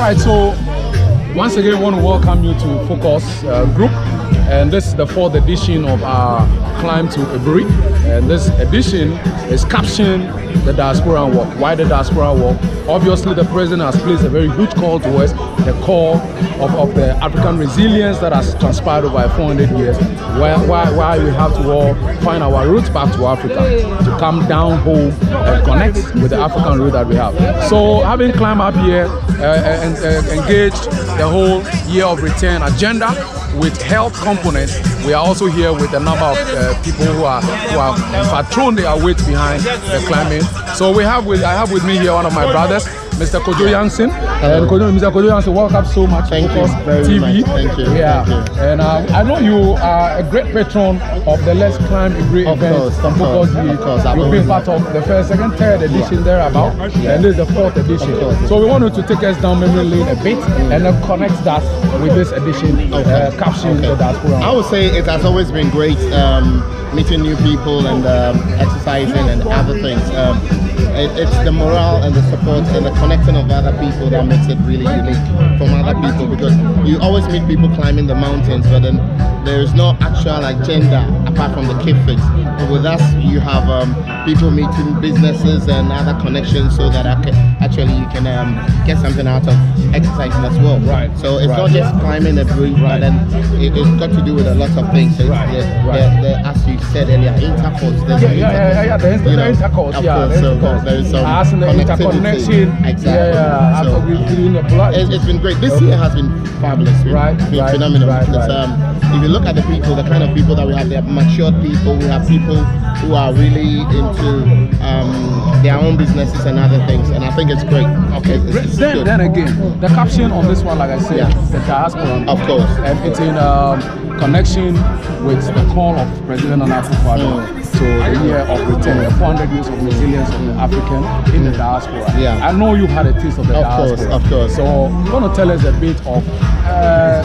right, so once again, I want to welcome you to Focus Group, and this is the 4th edition of our Climb to Aburi, and this edition is captioned the Diasporan Walk. Why the Diasporan Walk? Obviously, the president has placed a very huge call towards the core of the African resilience that has transpired over 400 years, why we have to all find our roots back to Africa, to come down home and connect with the African root that we have. So having climbed up here and engaged the whole year of return agenda with health components, we are also here with a number of people who are patron their weight behind the climbing. So I have with me here one of my brothers, Mr. Kojo Jansen. And Mr. Kojo Jansen, welcome so much. Thank you very TV. much. Thank you. Yeah. Thank you. And I know you are a great patron of the Let's Climb Aburi event. Of course. You've been part of the first, second, third edition thereabout, and this is the 4th edition. So we wanted to take us down memory lane a bit and then connect that with this edition, captioning the Diaspora. I would say it has always been great meeting new people and exercising and other things. It's the morale and the support and the connecting of other people that makes it really unique from other people, because you always meet people climbing the mountains, but then there is no actual agenda apart from the cave fix. But with us, you have people meeting businesses and other connections, so that actually you can get something out of exercising as well. Right. So it's not just climbing a bridge, but then it's got to do with a lot of things. So as you said earlier, intercourse. The intercourse. Of course. So there is some interconnection. Exactly. It's been great. This year has been fabulous. It's been phenomenal. If you look at the people, the kind of people that we have, they have matured people. We have people who are really into their own businesses and other things, and I think it's great. Okay. Then again, the caption on this one, like I said, the Diaspora. Of course. And it's in connection with the call of President Nana Akufo-Addo to the year of return, the 400 years of resilience of the African in the Diaspora. I know you had a taste of the Diaspora. Of course. So you want to tell us a bit of,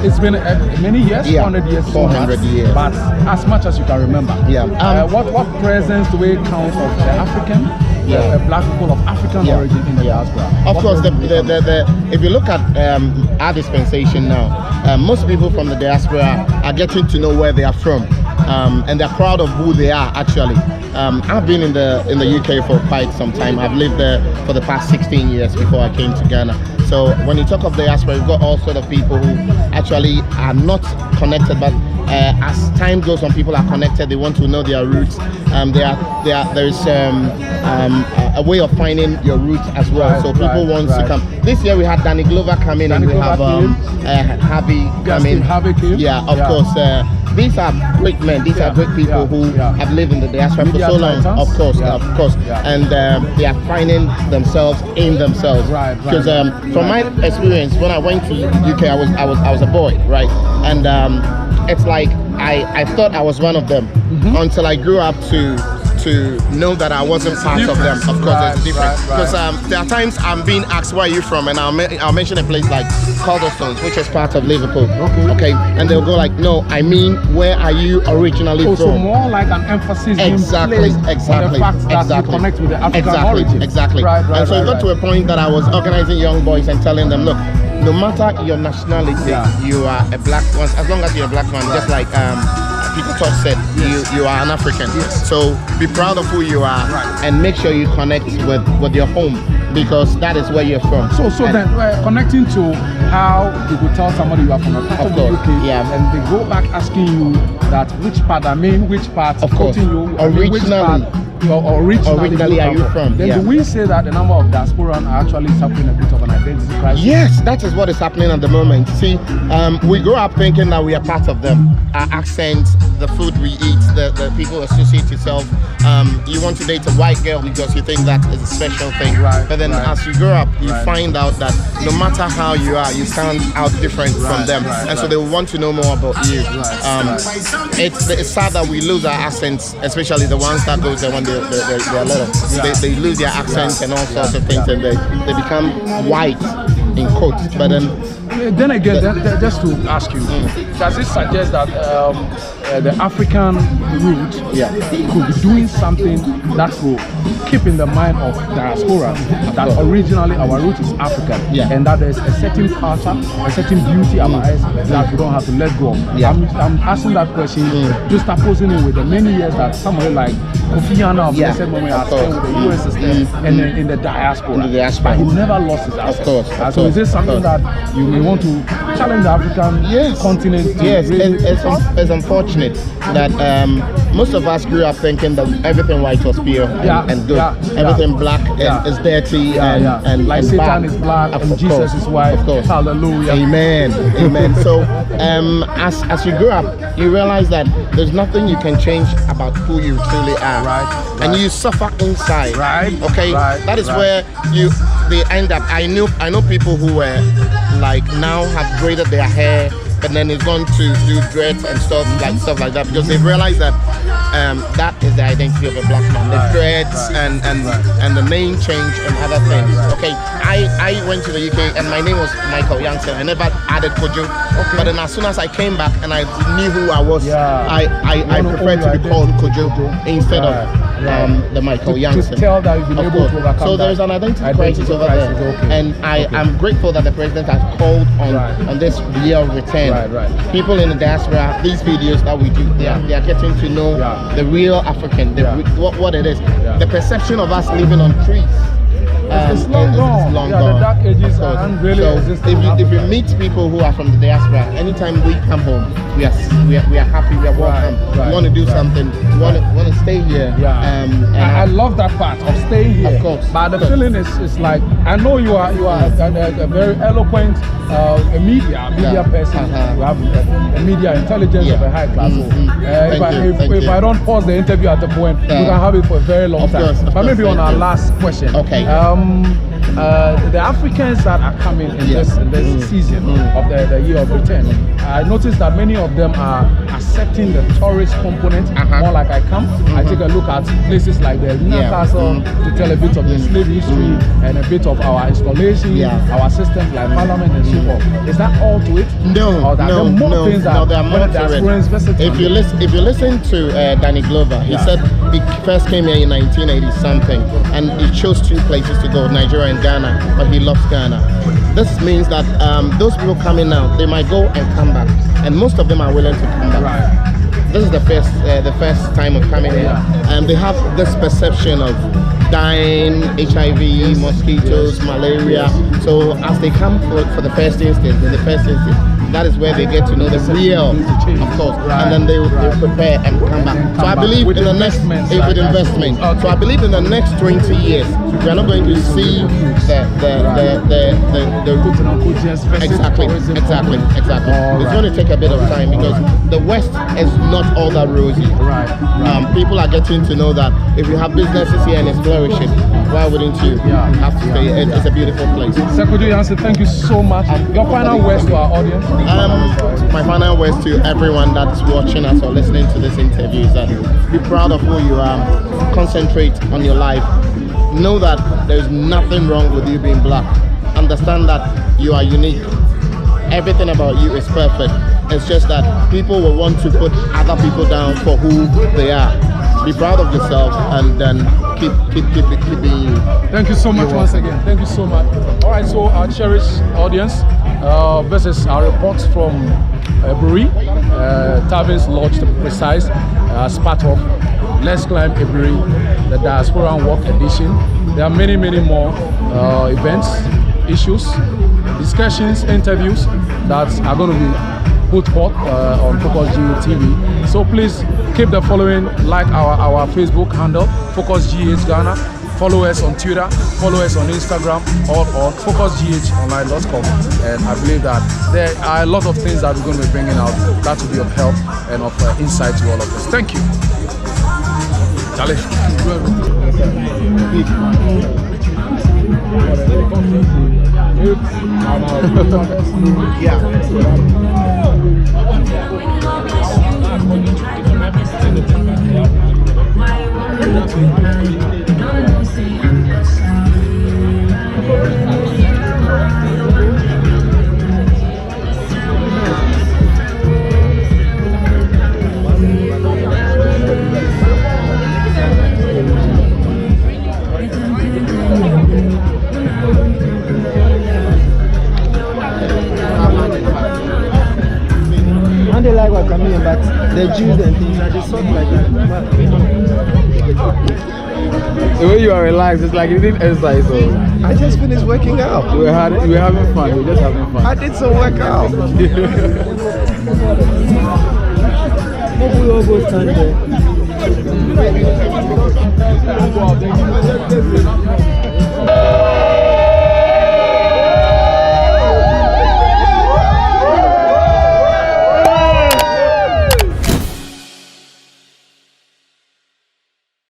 it's been many years, 400 years. 400 years. But as much as you can remember, what presence do we count of the African, the black people of African origin in the Diaspora? Of course, if you look at our dispensation now, most people from the Diaspora are getting to know where they are from. And they're proud of who they are actually. I've been in the UK for quite some time. I've lived there for the past 16 years before I came to Ghana. So when you talk of diaspora, you've got all sorts of people who actually are not connected, but as time goes on, people are connected. They want to know their roots. There is a way of finding your roots as well. So people want to come. This year we had Danny Glover come in, and we have Harvey come in. Of course. These are great men. These are great people who have lived in the diaspora for so long. Of course. And they are finding themselves in themselves. Because from my experience, when I went to UK, I was a boy, right? And it's like I thought I was one of them until I grew up to know that I wasn't part of them. Of course, it's different. Because there are times I'm being asked, where are you from? And I'll mention a place like Calderstones, which is part of Liverpool. Okay. And they'll go like, no, I mean, where are you originally from? So more like an emphasis exactly on the fact that you connect with the African origin. Exactly. And so it got to a point that I was organizing young boys and telling them, look, no matter your nationality, you are a black one. As long as you're a black man, just like Peter Tosh said, you are an African. So be proud of who you are and make sure you connect with your home, because that is where you're from. So then connecting to how you could tell somebody you are from a part of the UK, and they go back asking you that which part, of course, you, originally are you from? Then do we say that the number of diasporan are actually suffering a bit of an identity crisis? Yes, that is what is happening at the moment. See, we grow up thinking that we are part of them. Our accents, the food we eat, the people associate yourself. You want to date a white girl because you think that is a special thing. But then as you grow up, you find out that no matter how you are, you stand out different from them. And so they will want to know more about you. It's sad that we lose our accents, especially the ones that go there when they're little. They lose their accents and all sorts of things, and they become white in quotes. But then again, just to ask you, does it suggest that the African route could be doing something that will keep in the mind of diasporas that originally our root is African, and that there's a certain culture, a certain beauty about us that we don't have to let go of. I'm asking that question just opposing it with the many years that somebody like Kofi Annan of the same moment has spent with the US system and then in the diaspora. But he never lost his accent. So is this something that you may want to challenge the African continent to it's unfortunate that most of us grew up thinking that everything white was pure and good. Everything black is dirty and like and Satan bad. is black Of and course, Jesus is white. Of course. Hallelujah. Amen. Amen. So as you grow up, you realize that there's nothing you can change about who you truly are. And you suffer inside. Okay. That is where they end up. I know people who were like now have braided their hair, but then they've gone to do dreads and stuff like that because they've realized that that is the identity of a black man. The dreads and the name change and other things. Okay, I went to the UK and my name was Michael Youngson. I never added Kojo, but then as soon as I came back and I knew who I was, I preferred to be called Kojo instead of the Michael Youngson. To tell that you've been able to overcome so there's an identity crisis over there, and I'm grateful that the president has called on this year of return. People in the diaspora, these videos that we do, they are getting to know the real African, what it is. The perception of us living on trees. It's long gone. The dark ages are really existing. If you meet people who are from the diaspora, anytime we come home, we are happy, we are welcome. We want to do something. We want to stay here. I love that part of staying here. Of course. But the feeling is like, I know you are a very eloquent media person. You have a media intelligence of a high class. If I don't pause the interview at the point, we can have it for a very long time. But maybe on our last question. Okay. The Africans that are coming in this season of the year of return, I noticed that many of them are accepting the tourist component. More like I come, I take a look at places like the Castle to tell a bit of the slave history and a bit of our installation, our systems like Parliament and so forth. Is that all to it? No, there are more things that if you listen to Danny Glover, he said he first came here in 1980 something, and he chose two places to go, Nigeria and Ghana, but he loves Ghana. This means that those people coming now, they might go and come back, and most of them are willing to come back. This is the first time of coming here, and they have this perception of dying, HIV, mosquitoes, malaria. So as they come for the first instance, that is where they get to know the real, of course, and then they will prepare and come back. So I believe in the next with investment. So I believe in the next 20 years we are not going to see exactly. It's going to take a bit of time because the West is not all that rosy. People are getting to know that if you have businesses here and it's flourishing, why wouldn't you have to stay? It's a beautiful place. Secretary Jansen, thank you so much. Your final words to our audience? My final words to everyone that's watching us or listening to this interview is that be proud of who you are. Concentrate on your life. Know that there's nothing wrong with you being black. Understand that you are unique. Everything about you is perfect. It's just that people will want to put other people down for who they are. Be proud of yourself and then keep being you. Thank you so much once again. Thank you so much. All right, so our cherished audience, this is our reports from Aburi, Tavis Lodge to be precise, as part of Let's Climb Aburi, the Diasporan Walk Edition. There are many more events, issues, discussions, interviews that are going to be put forth on Focus GH TV. So please keep the following, like our Facebook handle, Focus GH Ghana. Follow us on Twitter, follow us on Instagram, or focusghonline.com. And I believe that there are a lot of things that we're going to be bringing out that will be of help and of insight to all of us. Thank you. Charlie. that the Jews and things are just sort like that. The way you are relaxed, it's like you didn't exercise. So I just finished working out. you were having fun. You were just having fun. I did some workout. We all go stand there.